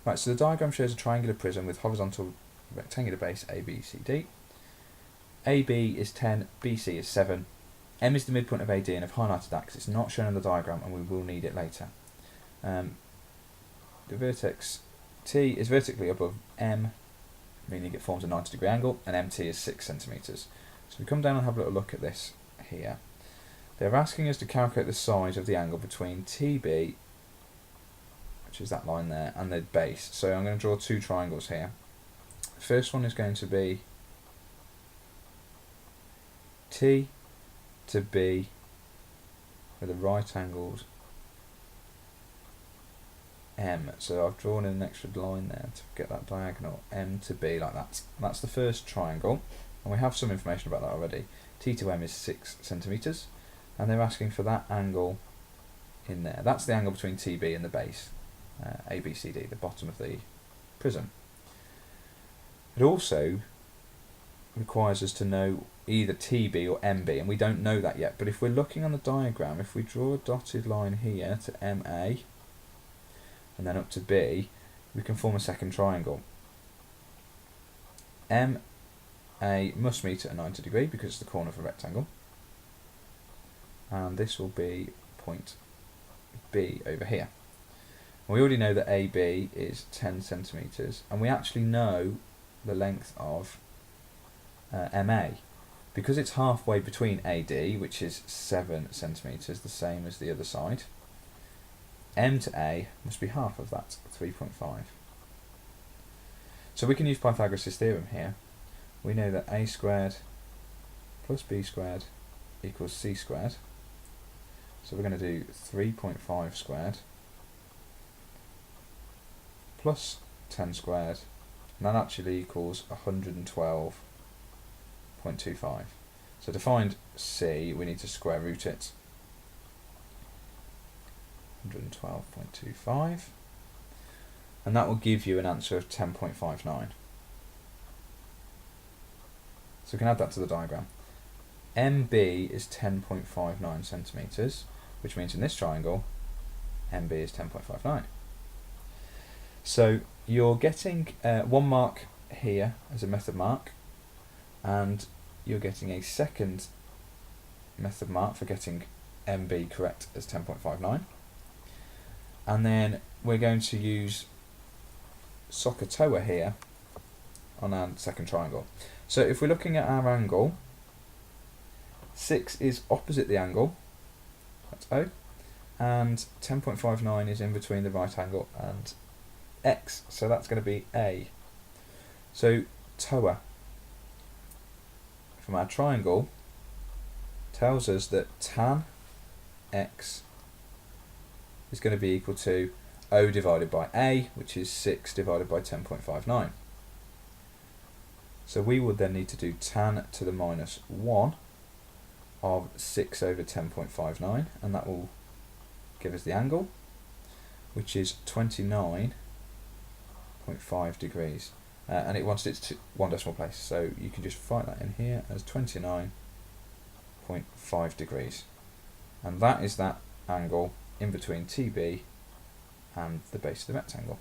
Right, so the diagram shows a triangular prism with horizontal rectangular base A, B, C, D. AB is 10, BC is 7. M is the midpoint of AD and I've highlighted that because it's not shown in the diagram and we will need it later. The vertex T is vertically above M, meaning it forms a 90-degree angle, and MT is 6 centimetres. So we come down and have a little look at this here. They're asking us to calculate the size of the angle between TB, which is that line there, and the base. So I'm going to draw two triangles here. The first one is going to be T to B with a right angled M. So I've drawn in an extra line there to get that diagonal, M to B, like that. That's the first triangle, and we have some information about that already. T to M is 6 centimetres, and they're asking for that angle in there. That's the angle between TB and the base, ABCD, the bottom of the prism. It also requires us to know either TB or MB, and we don't know that yet, but if we're looking on the diagram, if we draw a dotted line here to MA and then up to B, we can form a second triangle. MA must meet at a 90 degree because it's the corner of a rectangle, and this will be point B over here. And we already know that AB is 10 centimetres, and we actually know the length of MA. Because it's halfway between AD, which is 7 centimetres, the same as the other side, M to A must be half of that, 3.5. So we can use Pythagoras' theorem here. We know that A squared plus B squared equals C squared. So we're going to do 3.5 squared plus 10 squared, and that actually equals 112.25. So to find C, we need to square root it. 112.25, and that will give you an answer of 10.59. So we can add that to the diagram. MB is 10.59 centimetres, which means in this triangle, MB is 10.59. So you're getting 1 mark here as a method mark, and you're getting a second method mark for getting MB correct as 10.59. And then we're going to use SOHCAHTOA here on our second triangle. So if we're looking at our angle, 6 is opposite the angle, that's O, and 10.59 is in between the right angle and X, so that's going to be A. So TOA from our triangle tells us that tan X is going to be equal to O divided by A, which is 6 divided by 10.59. So we would then need to do tan to the minus 1 of 6 over 10.59, and that will give us the angle, which is 29.5 degrees. And it wants it to 1 decimal place, so you can just write that in here as 29.5 degrees. And that is that angle in between TB and the base of the rectangle.